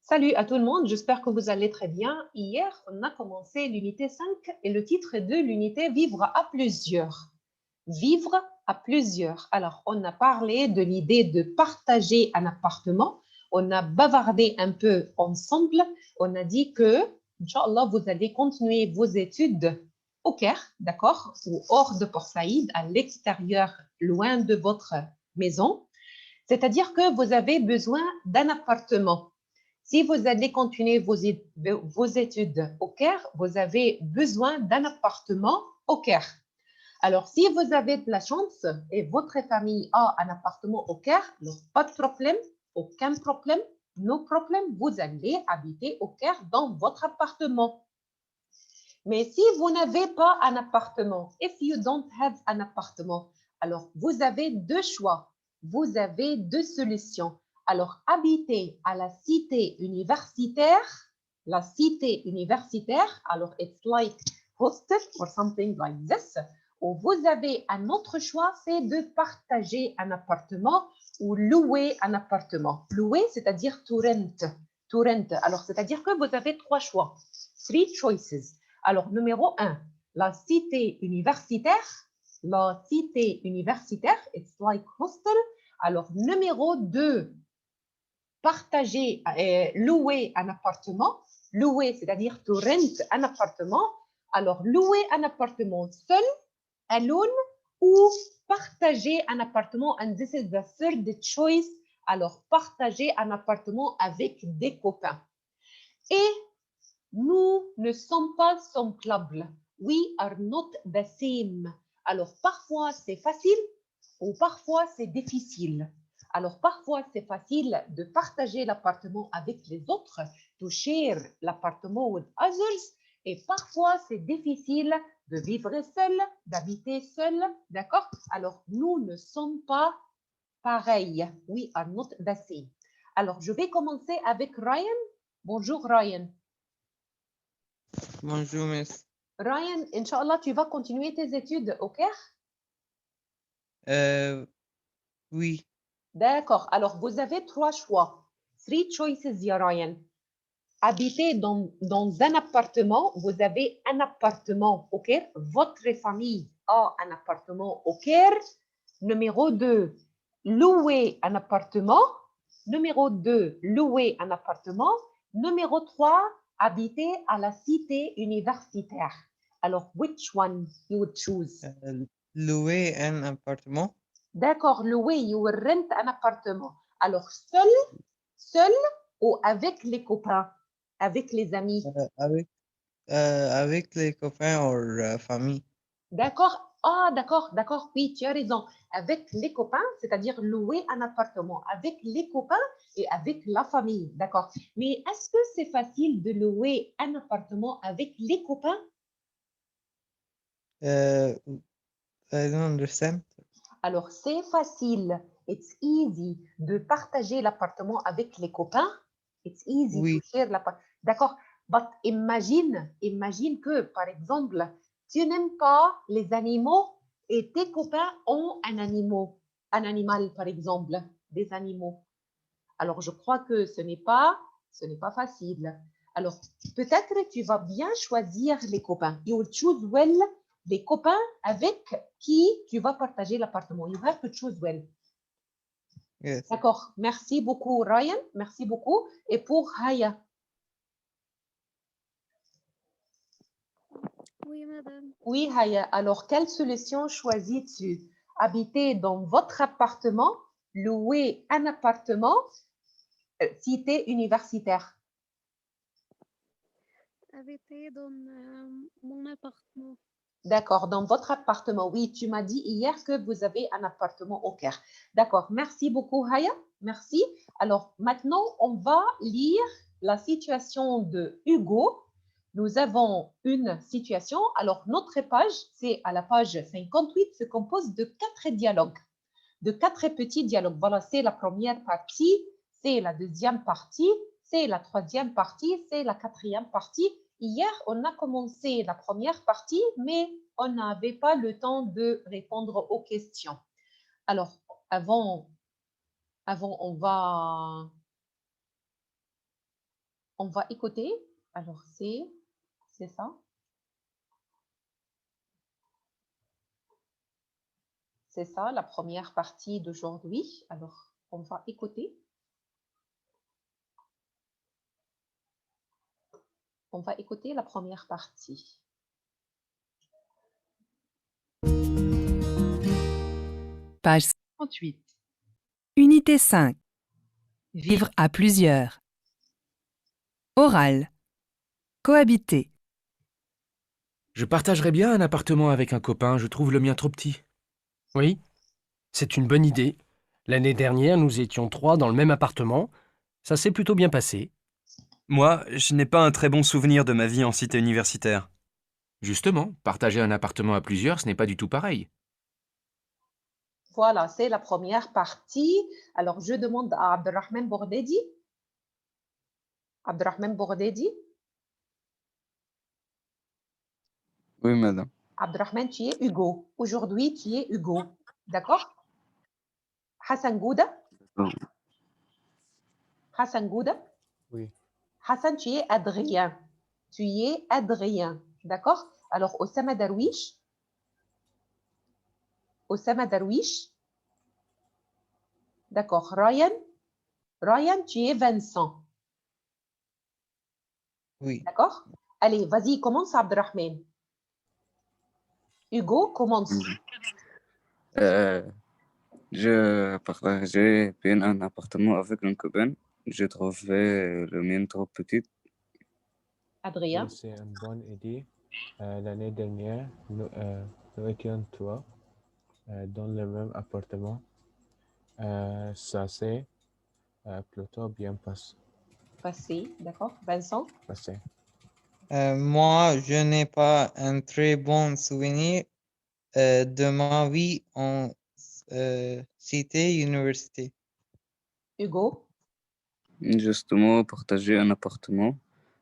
Salut à tout le monde, j'espère que vous allez très bien. Hier, on a commencé l'unité 5 et le titre de l'unité Vivre à plusieurs. Vivre à plusieurs. Alors, on a parlé de l'idée de partager un appartement. On a bavardé un peu ensemble. On a dit que, Inch'Allah, vous allez continuer vos études au Caire, d'accord, ou hors de Port Saïd, à l'extérieur, loin de votre maison. C'est-à-dire que vous avez besoin d'un appartement. Si vous allez continuer vos études au Caire, vous avez besoin d'un appartement au Caire. Alors, si vous avez de la chance et votre famille a un appartement au Caire, alors pas de problème, aucun problème, no problème, vous allez habiter au Caire dans votre appartement. Mais si vous n'avez pas un appartement, if you don't have an appartement, alors vous avez deux choix, vous avez deux solutions. Alors, habiter à la cité universitaire, alors it's like hostel or something like this, ou vous avez un autre choix, c'est de partager un appartement ou louer un appartement. Louer, c'est-à-dire to rent. To rent. Alors, c'est-à-dire que vous avez trois choix. Three choices. Alors, numéro 1, la cité universitaire. La cité universitaire, it's like hostel. Alors, numéro 2, partager, louer un appartement. Louer, c'est-à-dire to rent un appartement. Alors, louer un appartement seul, alone, ou partager un appartement. And this is the third choice. Alors, partager un appartement avec des copains. Et nous ne sommes pas semblables. We are not the same. Alors, parfois, c'est facile ou parfois, c'est difficile. Alors, parfois, c'est facile de partager l'appartement avec les autres, to share l'appartement with others. Et parfois, c'est difficile de vivre seul, d'habiter seul. D'accord? Alors, nous ne sommes pas pareils. We are not the same. Alors, je vais commencer avec Ryan. Bonjour, Ryan. Bonjour, miss. Ryan, Inch'Allah, tu vas continuer tes études au Caire? Oui, D'accord. Alors, vous avez trois choix. Three choices, ya Ryan. Habiter dans un appartement. Vous avez un appartement au Caire. Votre famille a un appartement au Caire. Numéro 2, louer un appartement. Numéro 2, louer un appartement. Numéro 3, habiter à la cité universitaire. Alors, which one you would choose? louer un appartement D'accord, louer, you will rent un appartement. Alors, seul ou avec les copains, avec les amis. avec, avec les copains ou famille. D'accord? Ah, d'accord, d'accord, oui, tu as raison. Avec les copains, c'est-à-dire louer un appartement avec les copains et avec la famille. D'accord. Mais est-ce que c'est facile de louer un appartement avec les copains? Euh, I don't understand. Alors, c'est facile. It's easy de partager l'appartement avec les copains. It's easy to Oui, share l'appartement. D'accord. But imagine que, par exemple, tu n'aimes pas les animaux et tes copains ont un animal, par exemple, des animaux. Alors, je crois que ce n'est pas facile. Alors, peut-être tu vas bien choisir les copains. You will choose well les copains avec qui tu vas partager l'appartement. You have to choose well. yes. D'accord. Merci beaucoup, Ryan. Merci beaucoup. Et pour Haya. Oui, madame. Oui, Haya. Alors, quelle solution choisis-tu? Habiter dans votre appartement, louer un appartement, cité universitaire. Habiter dans mon appartement. D'accord, dans votre appartement. Oui, tu m'as dit hier que vous avez un appartement au Caire. D'accord, merci beaucoup, Haya. Merci. Alors, maintenant, on va lire la situation de Hugo. Nous avons une situation. Alors, notre page, c'est à la page 58, se compose de 4 dialogues, de 4 petits dialogues. Voilà, c'est la première partie, c'est la deuxième partie, c'est la troisième partie, c'est la quatrième partie. Hier, on a commencé la première partie, mais on n'avait pas le temps de répondre aux questions. Alors, avant on va On va écouter. Alors, c'est ça. C'est ça, la première partie d'aujourd'hui. Alors, on va écouter. On va écouter la première partie. Page 38. Unité 5. Vivre à plusieurs. Oral. Cohabiter. Je partagerais bien un appartement avec un copain, je trouve le mien trop petit. Oui, c'est une bonne idée. L'année dernière, nous étions 3 dans le même appartement. Ça s'est plutôt bien passé. Moi, je n'ai pas un très bon souvenir de ma vie en cité universitaire. Justement, partager un appartement à plusieurs, ce n'est pas du tout pareil. Voilà, c'est la première partie. Alors, je demande à Abdelrahman Bourdedi. Abdelrahman Bourdedi. Oui, madame. Abdelrahman, tu es Hugo. Aujourd'hui, tu es Hugo. D'accord? Hassan Gouda. D'accord. Hassan Gouda. Oui. Hassan, tu es Adrien. Tu es Adrien. D'accord? Alors, Osama Darwish. Osama Darwish. D'accord. Ryan. Ryan, tu es Vincent. Oui. D'accord? Allez, vas-y, commence, Abdelrahman. Hugo, commence. Je partageais bien un appartement avec un copain. Je trouvais le mien trop petit. Adrien. Oui, c'est une bonne idée. L'année dernière, nous étions 3 dans le même appartement. Ça s'est plutôt bien Passé, d'accord. Vincent. passé. Moi, je n'ai pas un très bon souvenir de ma vie en cité université. Hugo. Justement, partager un appartement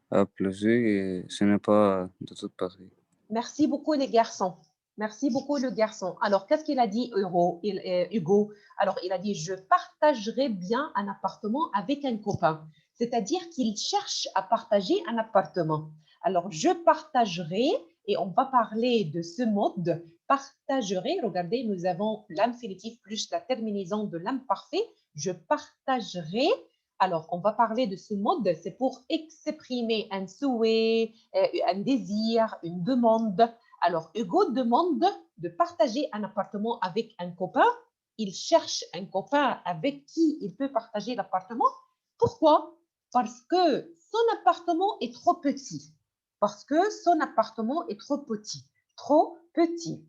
à plusieurs, ce n'est pas de toute pareil. Merci beaucoup, les garçons. Merci beaucoup, le garçon. Alors, qu'est-ce qu'il a dit, Hugo? Alors, il a dit, je partagerai bien un appartement avec un copain. C'est-à-dire qu'il cherche à partager un appartement. Alors, je partagerai, et on va parler de ce mode, partagerai. Regardez, nous avons l'infinitif plus la terminaison de l'imparfait. Je partagerai. Alors, on va parler de ce mode, c'est pour exprimer un souhait, un désir, une demande. Alors, Hugo demande de partager un appartement avec un copain. Il cherche un copain avec qui il peut partager l'appartement. Pourquoi? Parce que son appartement est trop petit. Parce que son appartement est trop petit. Trop petit.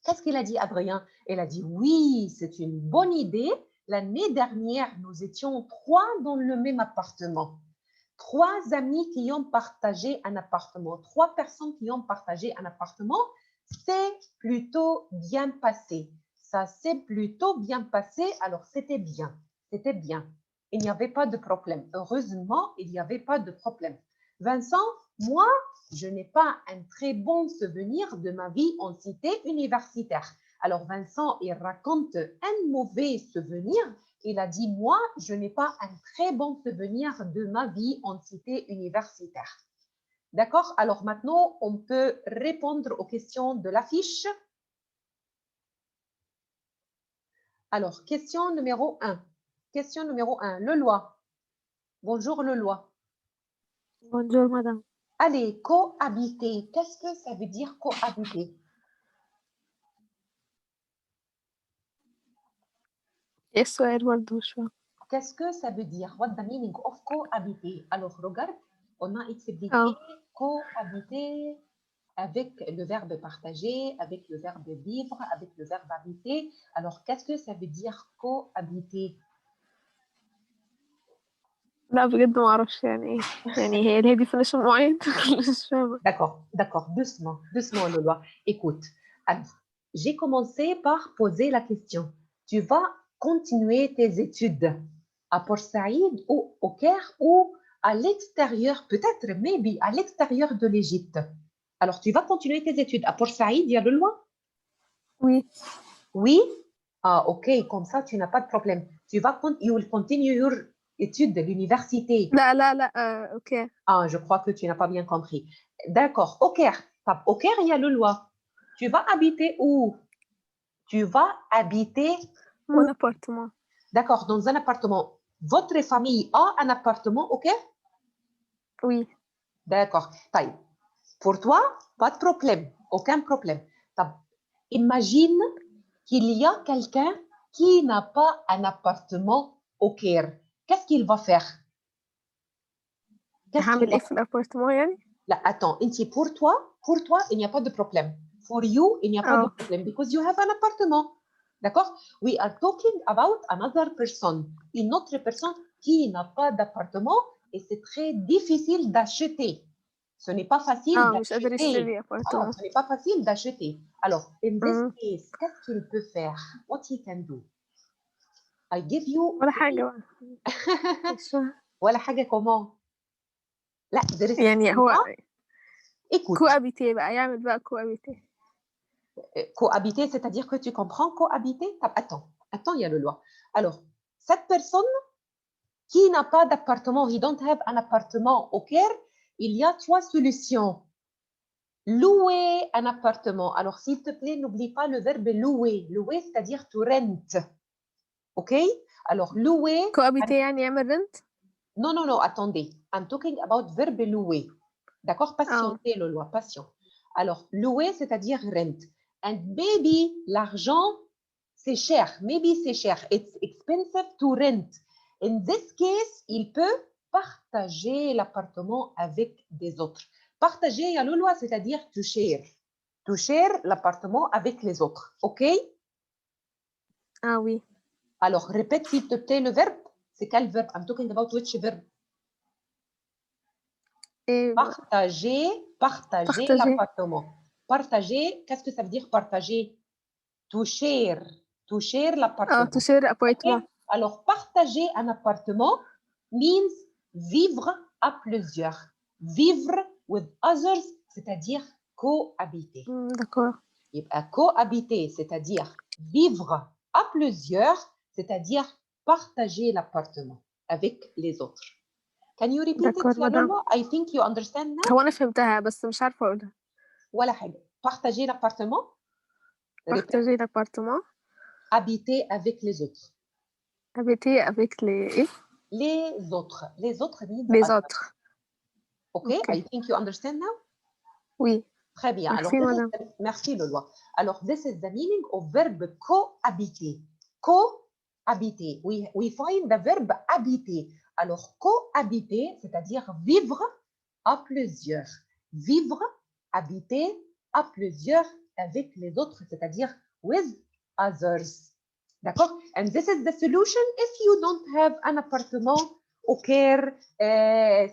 Qu'est-ce qu'il a dit, Adrien? Il a dit, oui, c'est une bonne idée. L'année dernière, nous étions 3 dans le même appartement. 3 amis qui ont partagé un appartement. 3 personnes qui ont partagé un appartement. C'est plutôt bien passé. Ça s'est plutôt bien passé. Alors, c'était bien. C'était bien. Il n'y avait pas de problème. Heureusement, il n'y avait pas de problème. Vincent, moi, je n'ai pas un très bon souvenir de ma vie en cité universitaire. Alors, Vincent, il raconte un mauvais souvenir. Il a dit, moi, je n'ai pas un très bon souvenir de ma vie en cité universitaire. D'accord? Alors, maintenant, on peut répondre aux questions de l'affiche. Alors, question numéro 1. Question numéro 1. Leloy. Bonjour, Leloy. Bonjour, madame. Allez, cohabiter. Qu'est-ce que ça veut dire cohabiter? السؤال برضه شوية. Qu'est-ce que ça veut dire? What the meaning of cohabiter? Alors, regarde, on a expliqué cohabiter avec le verbe partager, avec le verbe vivre, avec le verbe habiter. Alors, qu'est-ce que ça veut dire cohabiter? لا بجد ما اعرفش يعني ايه يعني هي ليها definition معين مش فاهمة. D'accord, doucement, Leloy. Écoute, alors, j'ai commencé par poser la question. Tu vas continuer tes études à Port Saïd ou au Caire ou à l'extérieur, peut-être, maybe, à l'extérieur de l'Égypte. Alors, tu vas continuer tes études à Port Saïd, il y a le loin? Oui. Oui? Ah, ok, comme ça, tu n'as pas de problème. You will continue your études de l'université. لا ok. Ah, je crois que tu n'as pas bien compris. D'accord, au Caire. Au Caire, il y a le loi. Tu vas habiter où? Tu vas habiter, Mon appartement. d'accord, dans un appartement. Votre famille a un appartement au Caire? Oui. D'accord. طيب. Pour toi, pas de problème, aucun problème. طب, imagine qu'il y a quelqu'un qui n'a pas un appartement au Caire. Qu'est-ce qu'il va faire? Qu'est-ce qu'il هعمل va ايه في الابارتمان يعني؟ Là, attends, pour toi, il n'y a pas de problème. For you, il n'y a pas de Oh. problème because you have un appartement. D'accord? We are talking about another person, une autre personne qui n'a pas d'appartement et c'est très difficile d'acheter. Ce n'est pas facile مش قادر يشتري d'acheter. ابارتمان. Ce n'est pas facile d'acheter. Alors, in this Mhm. case, qu'est-ce qu'il peut faire? What he can do? I give you. ولا حاجة بقى. مش فاهمة. ولا حاجة comment? لا, there is يعني هو Écoute. cohabiter بقى يعمل بقى cohabiter. Cohabiter, c'est-à-dire que tu comprends cohabiter? Attends, il y a le loi. Alors, cette personne qui n'a pas d'appartement, he don't have un appartement au Caire, il y a 3 solutions. Louer un appartement. Alors, s'il te plaît, n'oublie pas le verbe louer. Louer, c'est-à-dire to rent. OK? Alors, louer. cohabiter يعني يعمل rent? Non, attendez. I'm talking about verbe louer. D'accord? Patienter, le loi, patient. Alors, louer, c'est-à-dire rent. And maybe l'argent, c'est cher. Maybe c'est cher. It's expensive to rent. In this case, il peut partager l'appartement avec des autres. Partager, il y a le loi, c'est-à-dire to share. To share l'appartement avec les autres. OK? Ah oui. Alors, répète s'il te plaît le verbe. C'est quel verbe? I'm talking about which verb? Et Partager l'appartement. Partager, qu'est-ce que ça veut dire partager? To share l'appartement. to share appartement. Okay? Alors, partager un appartement means vivre à plusieurs. Vivre with others, c'est-à-dire cohabiter. D'accord. يبقى cohabiter, c'est-à-dire vivre à plusieurs, c'est-à-dire partager l'appartement avec les autres. Can you repeat it, Lalola? I think you understand now. هو أنا فهمتها بس مش عارفة أقولها. ولا حاجة. Partager l'appartement. Partager l'appartement. Habiter avec les autres. Habiter avec les... Les autres. Les autres. Les autres. Okay? I think you understand now. Oui. Très bien. Merci, Alors, madame. Merci, Loloa. Alors, this is the meaning of verb cohabiter. Cohabiter. We find the verb habiter. Alors, cohabiter, c'est-à-dire vivre à plusieurs. Vivre, habiter à plusieurs avec les autres, c'est-à-dire with others. D'accord? And this is the solution if you don't have un appartement au Caire,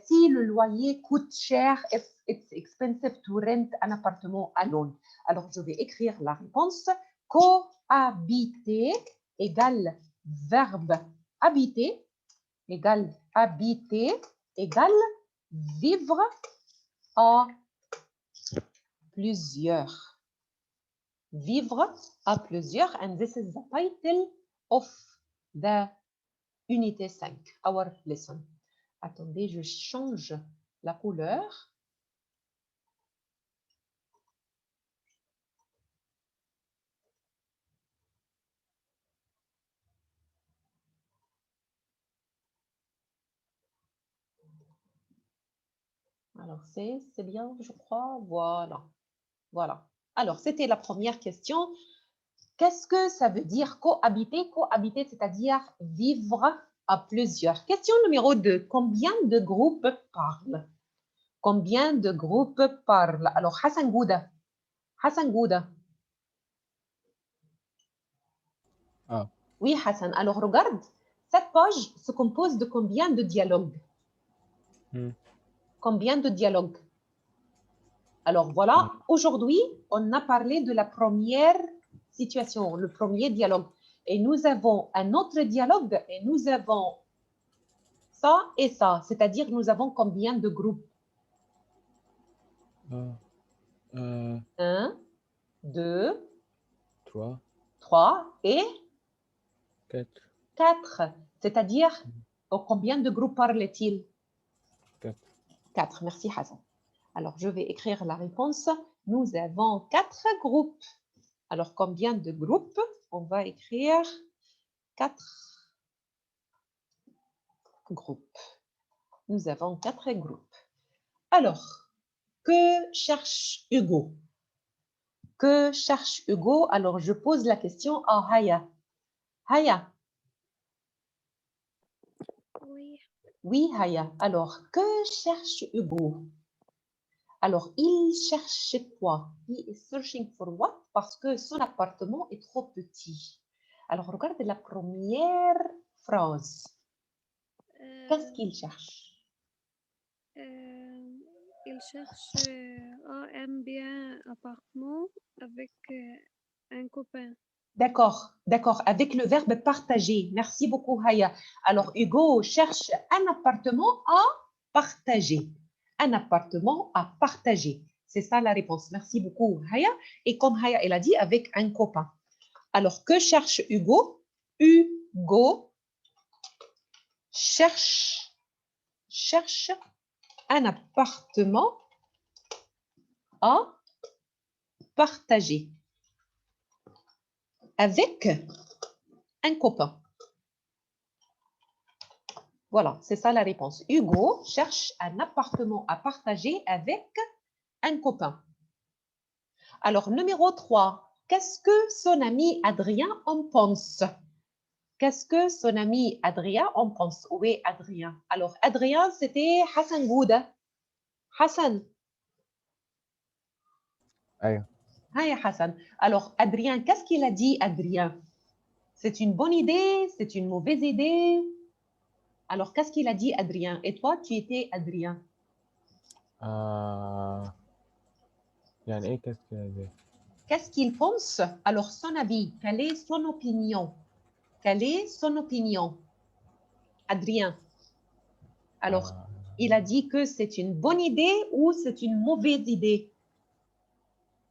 si le loyer coûte cher, if it's expensive to rent un appartement alone. Alors, je vais écrire la réponse. Cohabiter égale verbe habiter égale habiter égale vivre à plusieurs. Vivre à plusieurs. And this is the title of the Unité 5, our lesson. Attendez, je change la couleur. Alors, c'est bien, je crois. Voilà. Alors, c'était la première question. Qu'est-ce que ça veut dire cohabiter? Cohabiter, c'est-à-dire vivre à plusieurs. Question numéro 2. Combien de groupes parlent? Combien de groupes parlent? Alors, Hassan Gouda. Ah. Oui, Hassan. Alors, regarde. Cette page se compose de combien de dialogues? Combien de dialogues? Alors, voilà. Aujourd'hui, on a parlé de la première situation, le premier dialogue. Et nous avons un autre dialogue et nous avons ça et ça. C'est-à-dire, nous avons combien de groupes? 1, 2, 3 et 4. C'est-à-dire, Combien de groupes parle-t-il? 4. 4. Merci Hassan. Alors, je vais écrire la réponse. Nous avons 4 groupes. Alors, combien de groupes? On va écrire 4 groupes. Nous avons 4 groupes. Alors, que cherche Hugo? Que cherche Hugo? Alors, je pose la question à Haya. Haya. Oui. Oui, Haya. Alors, que cherche Hugo? Alors, il cherche quoi? He is searching for what? Parce que son appartement est trop petit. Alors, regarde la première phrase. Qu'est-ce qu'il cherche? Il cherche un bien appartement avec un copain. D'accord, d'accord. Avec le verbe partager. Merci beaucoup, Haya. Alors, Hugo cherche un appartement à partager. Un appartement à partager. C'est ça la réponse. Merci beaucoup, Haya. Et comme Haya, elle a dit, avec un copain. Alors, que cherche Hugo? Hugo cherche un appartement à partager avec un copain. Voilà, c'est ça la réponse. Hugo cherche un appartement à partager avec un copain. Alors, numéro 3, qu'est-ce que son ami Adrien en pense? Qu'est-ce que son ami Adrien en pense? Où est Adrien? Alors, Adrien, c'était Hassan Gouda. Hassan. أيوة. Hi Hassan. Alors, Adrien, qu'est-ce qu'il a dit, Adrien? C'est une bonne idée? C'est une mauvaise idée? Alors, qu'est-ce qu'il a dit, Adrien? Et toi, tu étais Adrien. يعني إيه qu'est-ce qu'il a dit? Qu'est-ce qu'il pense? Alors, son avis, quelle est son opinion? Quelle est son opinion? Adrien. Alors, il a dit que c'est une bonne idée ou c'est une mauvaise idée?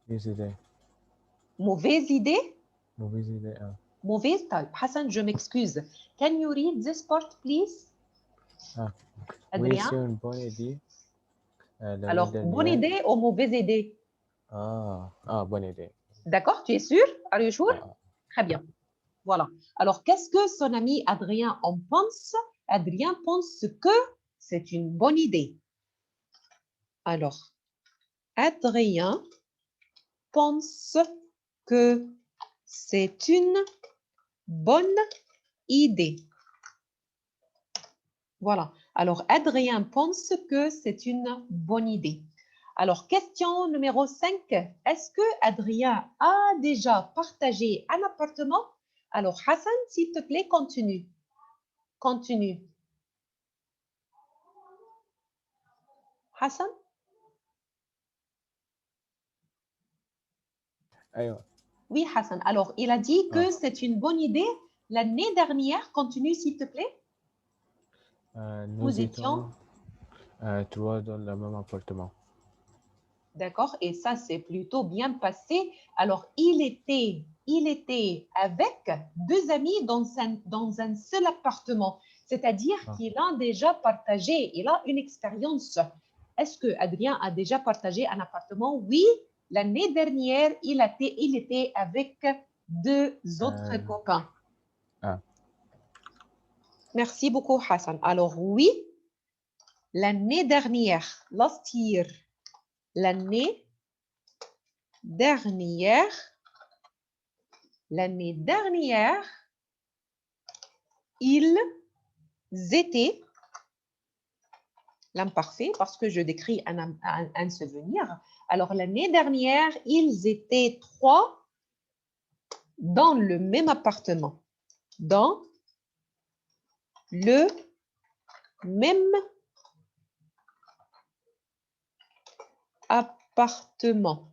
Mauvaise idée. Mauvaise idée? Mauvaise idée. Mauvaise type. Hassan, je m'excuse. Can you read this part, please? Oui, Adrien? c'est une bonne idée. L'année Alors, bonne dernière. idée ou mauvaise idée? Bonne idée. D'accord, tu es sûr? Are you sure? Ah. Très bien. Voilà. Alors, qu'est-ce que son ami Adrien en pense? Adrien pense que c'est une bonne idée. Alors, Adrien pense que c'est une bonne idée. Voilà. Alors, Adrien pense que c'est une bonne idée. Alors, question numéro 5. Est-ce que Adrien a déjà partagé un appartement? Alors, Hassan, s'il te plaît, continue. Continue. Hassan? أيوة. Oui, Hassan. Alors, il a dit que c'est une bonne idée. L'année dernière, continue, s'il te plaît. Nous étions 3 dans le même appartement. D'accord, et ça s'est plutôt bien passé. Alors, il était avec 2 amis dans un seul appartement. C'est-à-dire qu'il a déjà partagé, il a une expérience. Est-ce que Adrien a déjà partagé un appartement? Oui, l'année dernière, il était avec 2 autres copains. Merci beaucoup, Hassan. Alors, oui, l'année dernière, last year, l'année dernière, ils étaient, l'imparfait, parce que je décris un souvenir. Alors, l'année dernière, ils étaient 3 dans le même appartement. Dans le même appartement.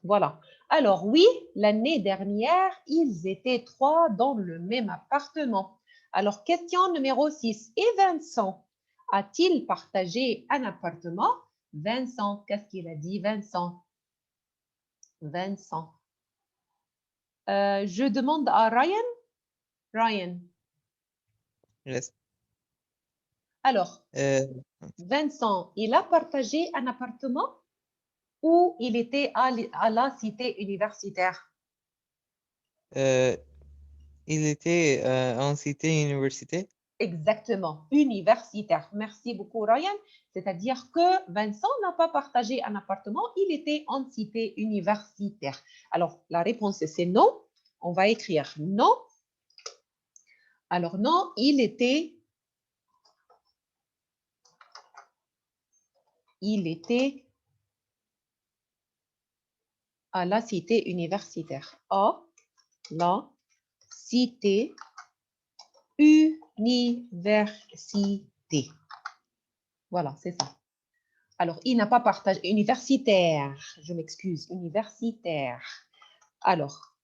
Voilà. Alors oui, l'année dernière, ils étaient 3 dans le même appartement. Alors, question numéro 6. Et Vincent, a-t-il partagé un appartement? Vincent, qu'est-ce qu'il a dit, Vincent? Vincent. Je demande à Ryan. Ryan. Yes. Alors, Euh, Vincent, il a partagé un appartement ou il était à la cité universitaire? euh, il était en cité université. Exactement, universitaire. Merci beaucoup, Ryan. C'est-à-dire que Vincent n'a pas partagé un appartement, il était en cité universitaire. Alors, la réponse, c'est non. On va écrire non. Alors, non, il était à la cité universitaire. À la cité université. Voilà, c'est ça. Alors, il n'a pas partagé. Universitaire, je m'excuse, universitaire. Alors,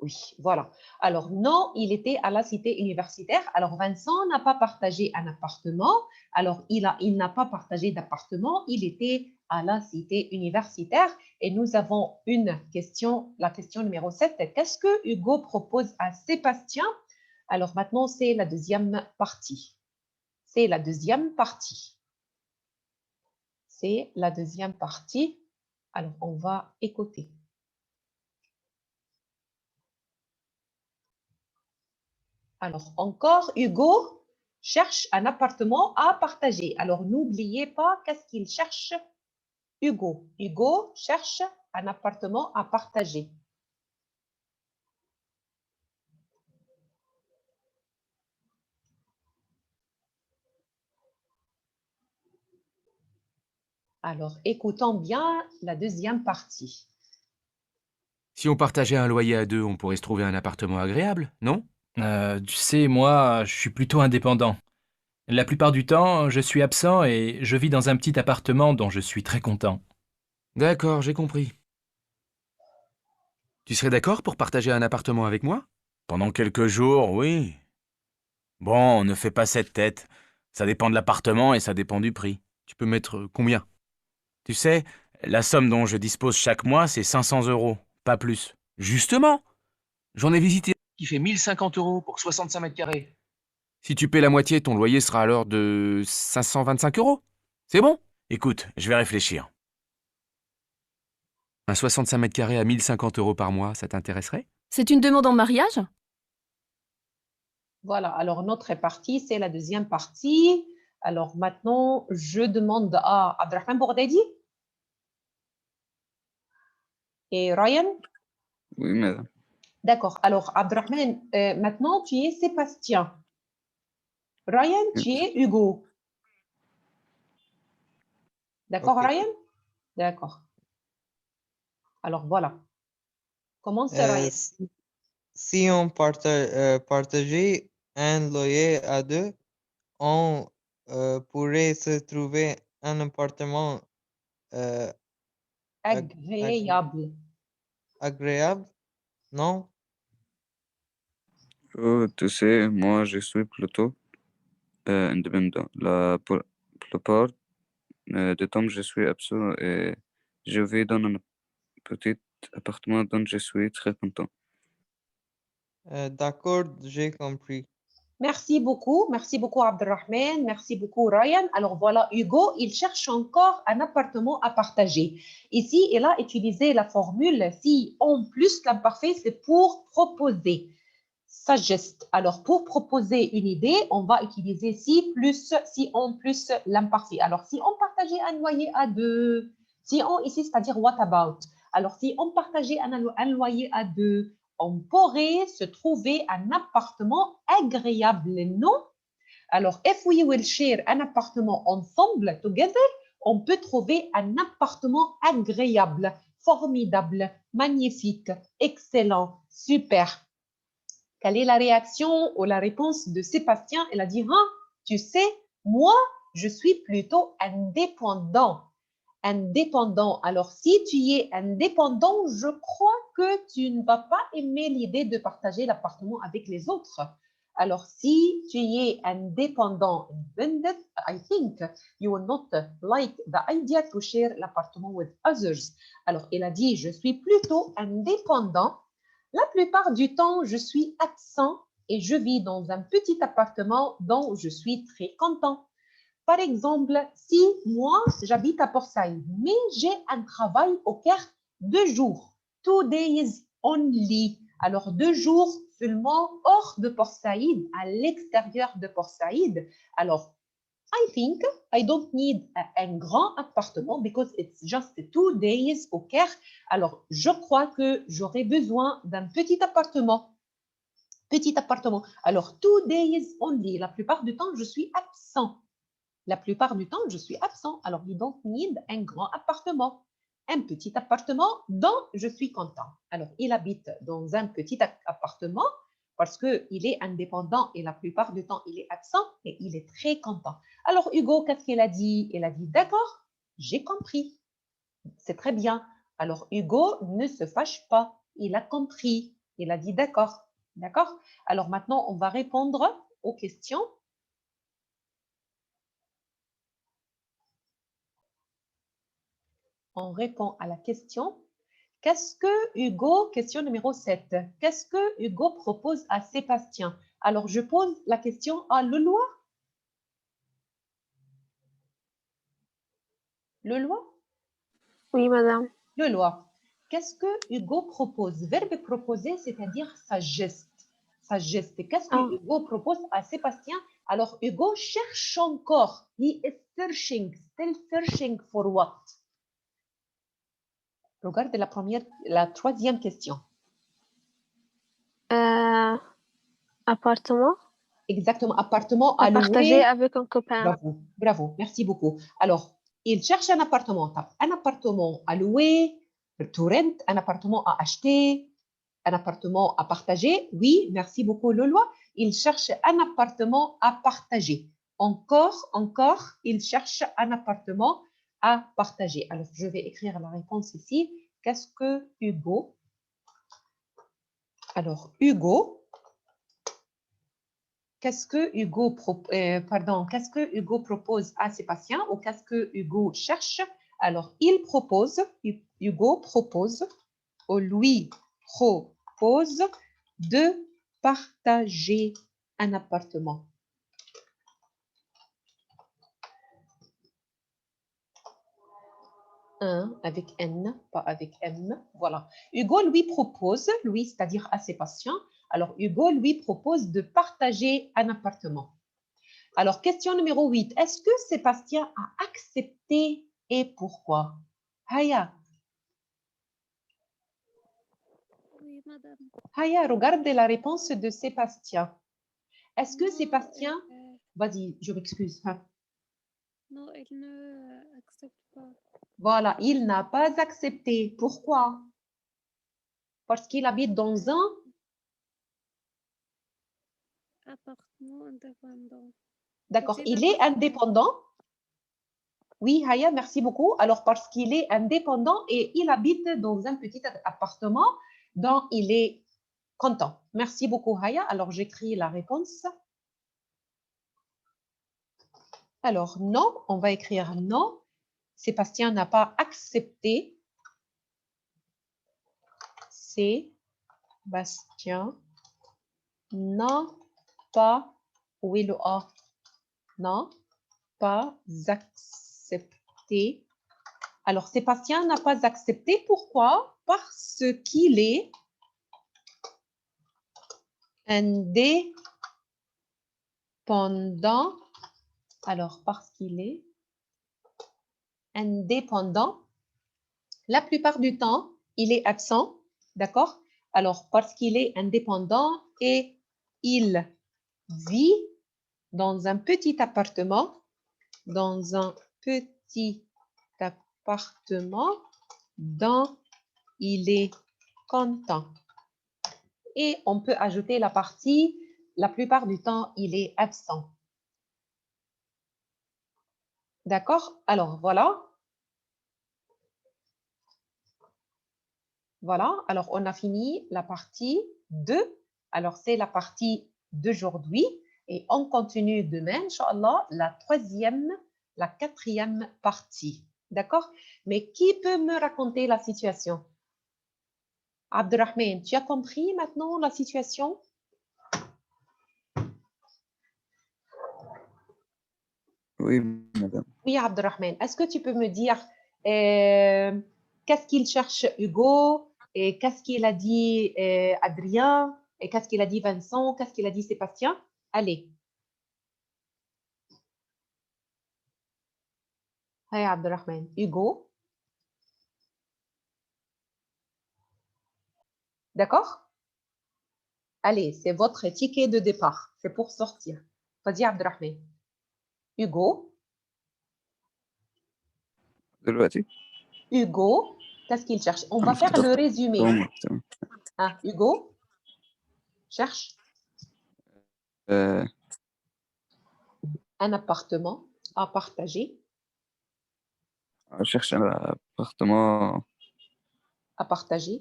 oui, voilà. Alors, non, il était à la cité universitaire. Alors, Vincent n'a pas partagé un appartement. Alors, il n'a pas partagé d'appartement. Il était à la cité universitaire. Et nous avons une question, la question numéro 7. Qu'est-ce que Hugo propose à Sébastien? Alors, maintenant, c'est la deuxième partie. C'est la deuxième partie. C'est la deuxième partie. Alors, on va écouter. Alors, encore, Hugo cherche un appartement à partager. Alors, n'oubliez pas qu'est-ce qu'il cherche, Hugo. Hugo cherche un appartement à partager. Alors, écoutons bien la deuxième partie. Si on partageait un loyer à deux, on pourrait se trouver un appartement agréable, non? Tu sais, moi, je suis plutôt indépendant. La plupart du temps, je suis absent et je vis dans un petit appartement dont je suis très content. D'accord, j'ai compris. Tu serais d'accord pour partager un appartement avec moi? Pendant quelques jours, oui. Bon, ne fais pas cette tête. Ça dépend de l'appartement et ça dépend du prix. Tu peux mettre combien? Tu sais, la somme dont je dispose chaque mois, c'est 500 €, pas plus. Justement, j'en ai visité un qui fait 1050 € pour 65 mètres carrés. Si tu paies la moitié, ton loyer sera alors de 525 €. C'est bon? Écoute, je vais réfléchir. Un 65 mètres carrés à 1050 € par mois, ça t'intéresserait? C'est une demande en mariage? Voilà, alors notre partie, c'est la deuxième partie. Alors maintenant, je demande à Abdrahman Bourdedi et Ryan. Oui, madame. D'accord, alors Abdrahman, maintenant tu es Sébastien. Ryan, tu es Hugo. D'accord, Ok. Ryan? D'accord. Alors voilà. Comment c'est Ryan? Si on partageait un loyer à deux, on pourrait se trouver un appartement Agréable. agréable, non? Oh, tu sais, moi, je suis plutôt indépendant. La plupart du temps, je suis absent et je vis dans un petit appartement dont je suis très content. D'accord, j'ai compris. Merci beaucoup Abdelrahman, merci beaucoup Ryan. Alors voilà, Hugo, il cherche encore un appartement à partager. Ici, il a utilisé la formule si en plus l'imparfait, c'est pour proposer. Suggest. Alors pour proposer une idée, on va utiliser si en plus l'imparfait. Alors si on partageait un loyer à deux, si on ici, c'est-à-dire what about. Alors si on partageait un loyer à deux, on pourrait se trouver un appartement agréable, non? Alors, if we will share un appartement ensemble, together, on peut trouver un appartement agréable, formidable, magnifique, excellent, super. Quelle est la réaction ou la réponse de Sébastien? Elle a dit, hein, tu sais, moi, je suis plutôt indépendant. Indépendant. Alors, si tu es indépendant, je crois que tu ne vas pas aimer l'idée de partager l'appartement avec les autres. Alors, si tu es indépendant, independent, I think you will not like the idea to share l'appartement with others. Alors, il a dit, je suis plutôt indépendant. La plupart du temps, je suis absent et je vis dans un petit appartement dont je suis très content. par exemple, si moi, j'habite à Port Saïd, mais j'ai un travail au Caire 2 jours, 2 days only. Alors, 2 jours seulement hors de Port Saïd, à l'extérieur de Port Saïd. Alors, I think I don't need un grand appartement because it's just 2 days au Caire. Alors, je crois que j'aurai besoin d'un petit appartement. Petit appartement. Alors, 2 days only. La plupart du temps, je suis absent. La plupart du temps, je suis absent. Alors, you don't need un grand appartement. Un petit appartement dont je suis content. Alors, il habite dans un petit appartement parce qu'il est indépendant et la plupart du temps, il est absent et il est très content. Alors, Hugo, qu'est-ce qu'il a dit? Il a dit, d'accord, j'ai compris. C'est très bien. Alors, Hugo ne se fâche pas. Il a compris. Il a dit, d'accord. D'accord? Alors, maintenant, on va répondre aux questions. On répond à la question. Qu'est-ce que Hugo, question numéro 7, qu'est-ce que Hugo propose à Sébastien? Alors, je pose la question à Lelois. Lelois? Oui, madame. Lelois. Qu'est-ce que Hugo propose? Verbe proposer, c'est-à-dire sa geste. Sa geste. Qu'est-ce que Hugo propose à Sébastien? Alors, Hugo cherche encore. He is searching, still searching for what? Regarde la troisième question. Appartement. Exactement, appartement À à partager louer. avec un copain. Bravo, bravo, merci beaucoup. Alors, il cherche un appartement. Un appartement à louer, to rent, un appartement à acheter, un appartement à partager. Oui, merci beaucoup, Lelois. Il cherche un appartement à partager. Encore, il cherche un appartement à partager. Alors, je vais écrire la réponse ici. Qu'est-ce que Hugo? Alors, Hugo, qu'est-ce que Hugo propose à Sébastien ou qu'est-ce que Hugo cherche? Alors, Hugo propose ou lui propose de partager un appartement. Avec N, pas avec M. Voilà. Hugo lui propose, lui, c'est-à-dire à Sébastien, alors Hugo lui propose de partager un appartement. Alors, question numéro 8. Est-ce que Sébastien a accepté et pourquoi? Haya. Oui, madame. Haya, regarde la réponse de Sébastien. Est-ce que Sébastien... Vas-y, je m'excuse. Non, il ne accepte pas. Voilà, il n'a pas accepté. Pourquoi? Parce qu'il habite dans un... Appartement indépendant. D'accord, il est indépendant. Oui, Haya, merci beaucoup. Alors, parce qu'il est indépendant et il habite dans un petit appartement dont il est content. Merci beaucoup, Haya. Alors, j'écris la réponse. Alors, non, on va écrire non. Sébastien n'a pas accepté. Sébastien n'a pas, où est le A? Non, pas accepté. Alors, Sébastien n'a pas accepté. Pourquoi? Parce qu'il est indépendant. Alors, parce qu'il est indépendant, la plupart du temps, il est absent. D'accord? Alors, parce qu'il est indépendant et il vit dans un petit appartement, dont il est content. Et on peut ajouter la partie, la plupart du temps, il est absent. D'accord? Alors, voilà. Voilà. Alors, on a fini la partie 2. Alors, c'est la partie d'aujourd'hui. Et on continue demain, Inch'Allah, la 4e partie. D'accord? Mais qui peut me raconter la situation? Abdelrahman, tu as compris maintenant la situation? Oui, madame. Oui, Abdelrahman. Est-ce que tu peux me dire qu'est-ce qu'il cherche Hugo et qu'est-ce qu'il a dit Adrien et qu'est-ce qu'il a dit Vincent, qu'est-ce qu'il a dit Sébastien? Allez. Hey, Abdelrahman. Hugo. D'accord? Allez, c'est votre ticket de départ. C'est pour sortir. Vas-y, Abdelrahman. Hugo. دلوقتي Hugo, qu'est-ce qu'il cherche? On va faire le résumé. تمام. Hein, Hugo, cherche un appartement à partager. Je cherche un appartement. À partager.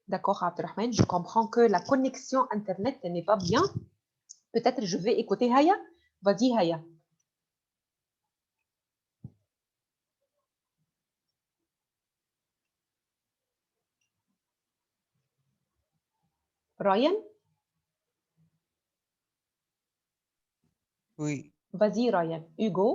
D'accord, Abdelrahman, je comprends que la connexion Internet n'est pas bien. Peut-être je vais écouter Haya. Vas-y, Haya. Ryan? Oui. Vas-y, Ryan. Hugo?